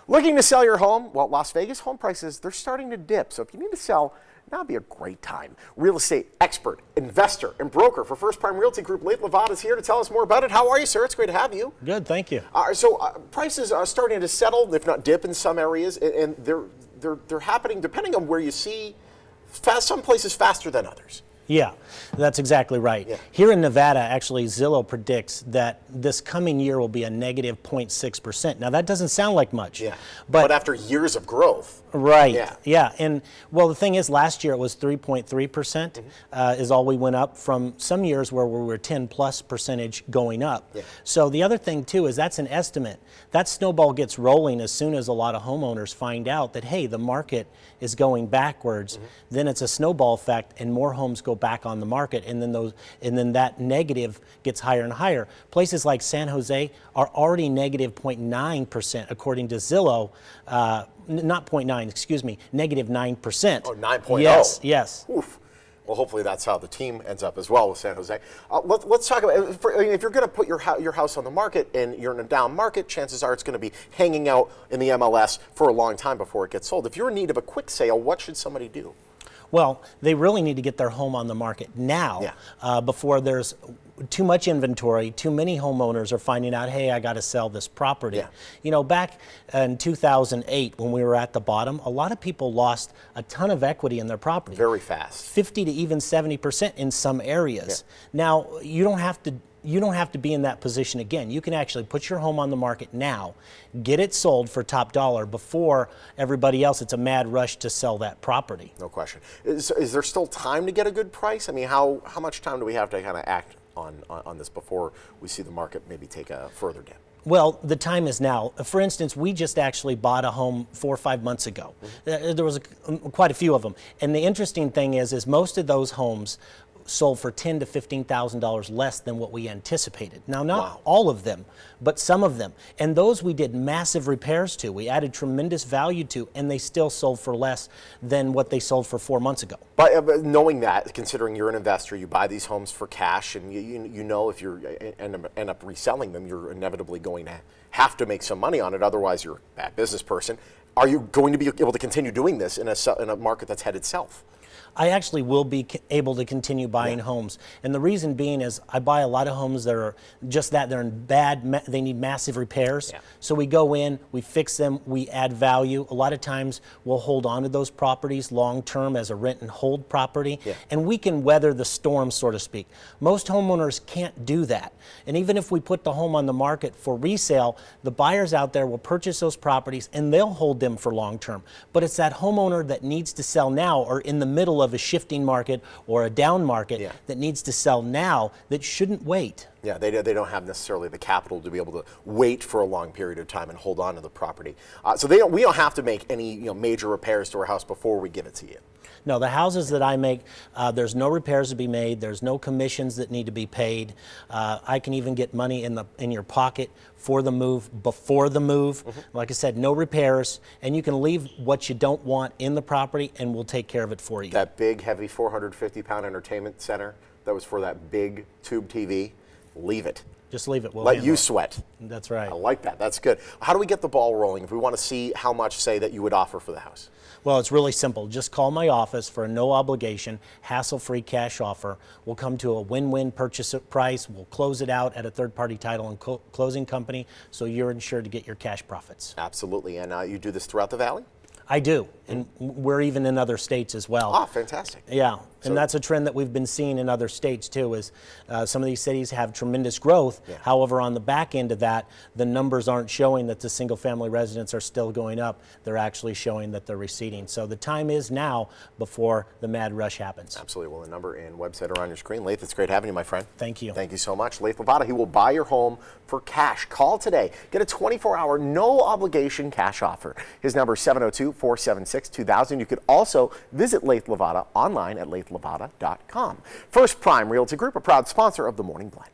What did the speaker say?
Looking to sell your home? Well, Las Vegas home prices, they're starting to dip. So if you need to sell, now would be a great time. Real estate expert, investor, and broker for First Prime Realty Group, Lathe Lavada is here to tell us more about it. How are you, sir? It's great to have you. Good, thank you. Prices are starting to settle, if not dip in some areas, and they're happening depending on where you see some places faster than others. Yeah, that's exactly right. Yeah. Here in Nevada, actually, Zillow predicts that this coming year will be a negative 0.6%. Now, that doesn't sound like much. Yeah. But after years of growth. Right. Yeah. Yeah. And, well, the thing is, last year it was 3.3% is all we went up from some years where we were 10+% going up. Yeah. So the other thing, too, is that's an estimate. That snowball gets rolling as soon as a lot of homeowners find out that, hey, the market is going backwards. Then it's a snowball effect and more homes go back on the market, and then that negative gets higher and higher. Places like San Jose are already negative 0.9% according to Zillow. Not 0.9, excuse me, negative 9%. Oh, 9.0. Yes, yes. Oof. Well, hopefully that's how the team ends up as well with San Jose. Let's talk about, if you're going to put your house on the market and you're in a down market, chances are it's going to be hanging out in the MLS for a long time before it gets sold. If you're in need of a quick sale, what should somebody do? Well, they really need to get their home on the market now before there's too much inventory. Too many homeowners are finding out, hey, I got to sell this property. Yeah. You know, back in 2008 when we were at the bottom, a lot of people lost a ton of equity in their property. Very fast. 50 to even 70% in some areas. Yeah. Now, you don't have to be in that position again. You can actually put your home on the market now, get it sold for top dollar before everybody else. It's a mad rush to sell that property. No question. Is there still time to get a good price? I mean, how much time do we have to kind of act on this before we see the market maybe take a further dip? Well, the time is now. For instance, we just actually bought a home 4 or 5 months ago. There was quite a few of them. And the interesting thing is most of those homes sold for $10,000 to $15,000 less than what we anticipated. Now, not all of them, but some of them. And those we did massive repairs to. We added tremendous value to, and they still sold for less than what they sold for 4 months ago. But knowing that, considering you're an investor, you buy these homes for cash, and you know if you end up reselling them, you're inevitably going to have to make some money on it. Otherwise, you're a bad business person. Are you going to be able to continue doing this in a market that's headed south? I actually will be able to continue buying homes. And the reason being is I buy a lot of homes that are just that. They're in they need massive repairs. Yeah. So we go in, we fix them, we add value. A lot of times we'll hold on to those properties long term as a rent and hold property. Yeah. And we can weather the storm, so to speak. Most homeowners can't do that. And even if we put the home on the market for resale, the buyers out there will purchase those properties and they'll hold them for long term. But it's that homeowner that needs to sell now or in the middle of a shifting market or a down market that needs to sell now that shouldn't wait. Yeah, they don't have necessarily the capital to be able to wait for a long period of time and hold on to the property. So we don't have to make any major repairs to our house before we give it to you. No, the houses that I make, there's no repairs to be made. There's no commissions that need to be paid. I can even get money in your pocket for the move, before the move. Like I said, no repairs, and you can leave what you don't want in the property, and we'll take care of it for you. That big, heavy 450-pound entertainment center that was for that big tube TV, leave it. Just leave it. We'll let you sweat. That's right. I like that. That's good. How do we get the ball rolling if we want to see how much, say, that you would offer for the house? Well, it's really simple. Just call my office for a no obligation, hassle-free cash offer. We'll come to a win-win purchase price. We'll close it out at a third-party title and closing company, so you're insured to get your cash profits. Absolutely. And you do this throughout the valley? I do, and we're even in other states as well. Ah, fantastic. Yeah, and that's a trend that we've been seeing in other states too, is some of these cities have tremendous growth. Yeah. However, on the back end of that, the numbers aren't showing that the single family residents are still going up. They're actually showing that they're receding. So the time is now before the mad rush happens. Absolutely. Well, the number and website are on your screen. Lathe, it's great having you, my friend. Thank you. Thank you so much. Lathe Lavada, he will buy your home for cash. Call today. Get a 24-hour, no obligation cash offer. His number is 702-476-2000. You could also visit Lathe Lavada online at lathelavada.com. First Prime Realty Group, a proud sponsor of the Morning Blend.